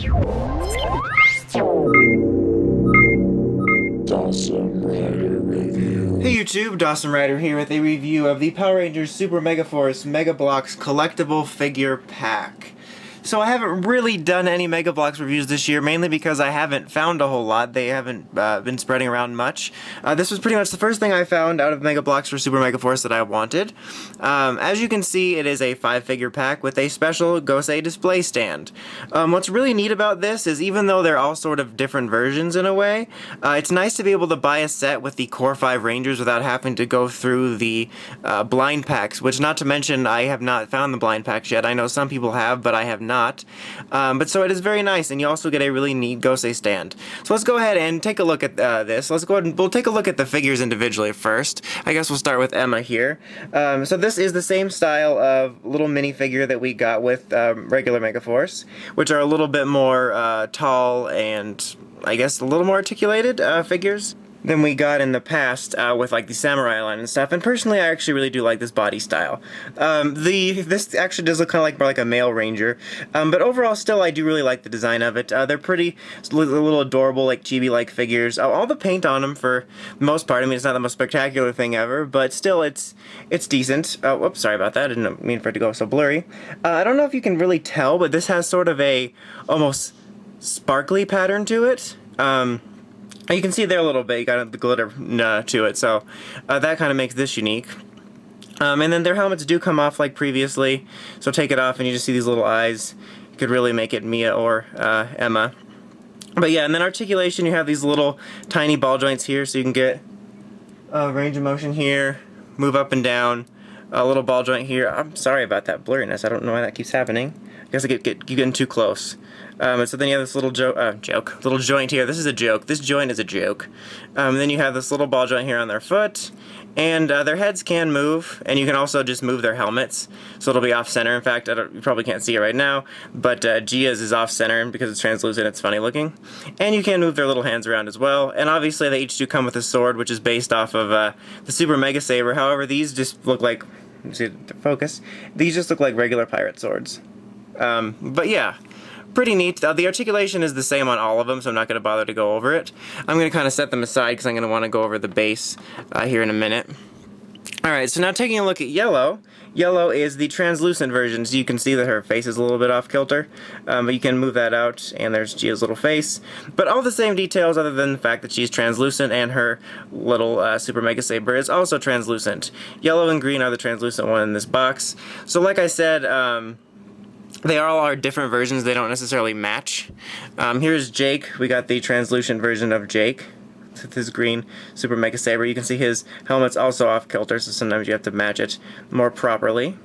Hey YouTube, Dawson Rider here with a review of the Power Rangers Super Megaforce Mega Bloks Collectible Figure Pack. So I haven't really done any Mega Bloks reviews this year, mainly because I haven't found a whole lot. They haven't been spreading around much. This was pretty much the first thing I found out of Mega Bloks for Super Megaforce that I wanted. As you can see, it is a 5-figure pack with a special Gosei display stand. What's really neat about this is even though they're all sort of different versions in a way, it's nice to be able to buy a set with the core 5 Rangers without having to go through the blind packs, which not to mention I have not found the blind packs yet. I know some people have, but I have not. But so it is very nice, and you also get a really neat Gosei stand. So let's go ahead and take a look at this. Let's go ahead and we'll take a look at the figures individually first. I guess we'll start with Emma here. So this is the same style of little minifigure that we got with regular Megaforce, which are a little bit more tall and I guess a little more articulated figures than we got in the past with like the samurai line and stuff. And personally, I actually really do like this body style. This actually does look kind of like more like a male ranger, but overall, still, I do really like the design of it. They're pretty, little adorable, like chibi-like figures. All the paint on them, for the most part. I mean, it's not the most spectacular thing ever, but still, it's decent. Whoops, sorry about that. I didn't mean for it to go so blurry. I don't know if you can really tell, but this has sort of a almost sparkly pattern to it. You can see there a little bit, you got the glitter to it, so that kind of makes this unique. And then their helmets do come off like previously, so take it off and you just see these little eyes. You could really make it Mia or Emma. But yeah, and then articulation, you have these little tiny ball joints here, so you can get range of motion here, move up and down, a little ball joint here. I'm sorry about that blurriness, I don't know why that keeps happening. I guess you're getting too close. And so then you have this little little joint here. This is a joke. This joint is a joke. And then you have this little ball joint here on their foot, and their heads can move, and you can also just move their helmets, so it'll be off center. In fact, you probably can't see it right now, but Gia's is off center, and because it's translucent, it's funny looking. And you can move their little hands around as well. And obviously, they each do come with a sword, which is based off of the Super Mega Saber. However, these just look like, see the focus. These just look like regular pirate swords. But yeah, pretty neat. The articulation is the same on all of them, so I'm not going to bother to go over it. I'm going to kind of set them aside because I'm going to want to go over the base here in a minute. Alright, so now taking a look at Yellow. Yellow is the translucent version, so you can see that her face is a little bit off kilter, but you can move that out, and there's Gia's little face. But all the same details other than the fact that she's translucent, and her little Super Mega Saber is also translucent. Yellow and green are the translucent one in this box. So like I said, they all are different versions, they don't necessarily match. Here's Jake. We got the translucent version of Jake with his green Super Mega Saber. You can see his helmet's also off kilter, so sometimes you have to match it more properly.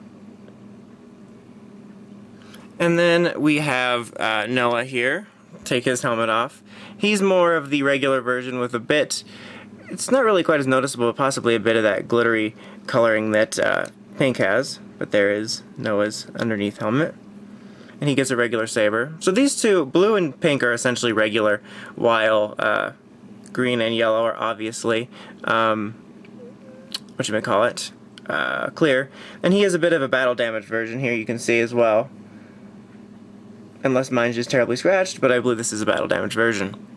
And then we have Noah here. Take his helmet off. He's more of the regular version with a bit, it's not really quite as noticeable, but possibly a bit of that glittery coloring that Pink has. But there is Noah's underneath helmet. And he gets a regular saber. So these two, blue and pink, are essentially regular, while green and yellow are obviously, clear. And he has a bit of a battle damage version here, you can see as well. Unless mine's just terribly scratched, but I believe this is a battle damage version.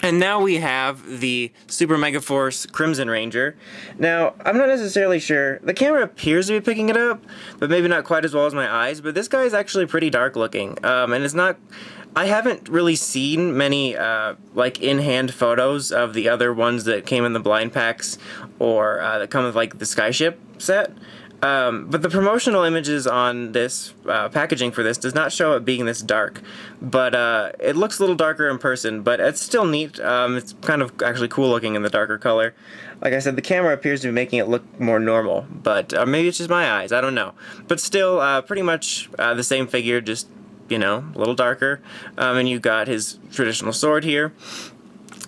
And now we have the Super Megaforce Crimson Ranger. Now, I'm not necessarily sure. The camera appears to be picking it up, but maybe not quite as well as my eyes. But this guy is actually pretty dark looking. And it's not... I haven't really seen many, like, in-hand photos of the other ones that came in the blind packs or that come with, like, the Skyship set. But the promotional images on this packaging for this does not show it being this dark, but it looks a little darker in person, but it's still neat. It's kind of actually cool looking in the darker color. Like I said, the camera appears to be making it look more normal, but maybe it's just my eyes, I don't know. But still, pretty much the same figure, just, you know, a little darker. And you got his traditional sword here.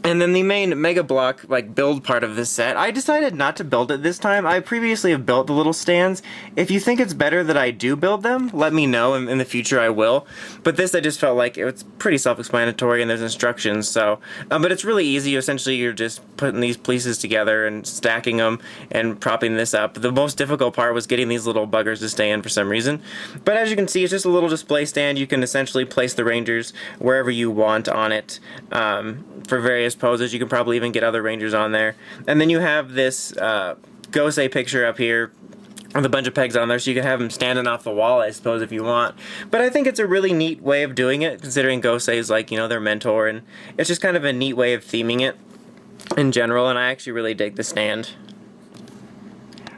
And then the main Mega Block, like, build part of this set, I decided not to build it this time. I previously have built the little stands. If you think it's better that I do build them, let me know, and in the future I will. But this, I just felt like it's pretty self-explanatory, and there's instructions, so... but it's really easy. Essentially, you're just putting these pieces together and stacking them and propping this up. The most difficult part was getting these little buggers to stay in for some reason. But as you can see, it's just a little display stand. You can essentially place the Rangers wherever you want on it, for various poses. You can probably even get other Rangers on there. And then you have this Gosei picture up here with a bunch of pegs on there, so you can have them standing off the wall, I suppose, if you want. But I think it's a really neat way of doing it, considering Gosei is, like, you know, their mentor, and it's just kind of a neat way of theming it in general, and I actually really dig the stand.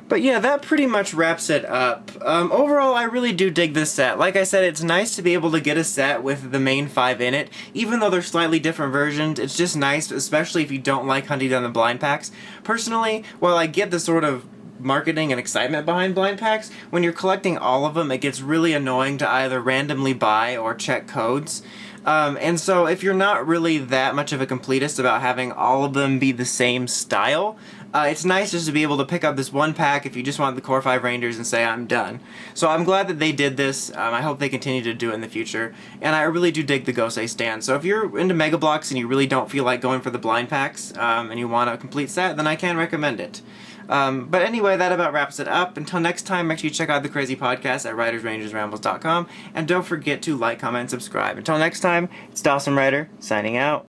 But yeah, that pretty much wraps it up. Overall, I really do dig this set. Like I said, it's nice to be able to get a set with the main 5 in it. Even though they're slightly different versions, it's just nice, especially if you don't like hunting down the blind packs. Personally, while I get the sort of marketing and excitement behind blind packs, when you're collecting all of them, it gets really annoying to either randomly buy or check codes. And so if you're not really that much of a completist about having all of them be the same style, it's nice just to be able to pick up this one pack if you just want the Core 5 Rangers and say, I'm done. So I'm glad that they did this. I hope they continue to do it in the future. And I really do dig the Gosei stand. So if you're into Mega Bloks and you really don't feel like going for the blind packs, and you want a complete set, then I can recommend it. But anyway, that about wraps it up. Until next time, make sure you check out the Crazy Podcast at writersrangersrambles.com. And don't forget to like, comment, and subscribe. Until next time, it's Dawson Ryder, signing out.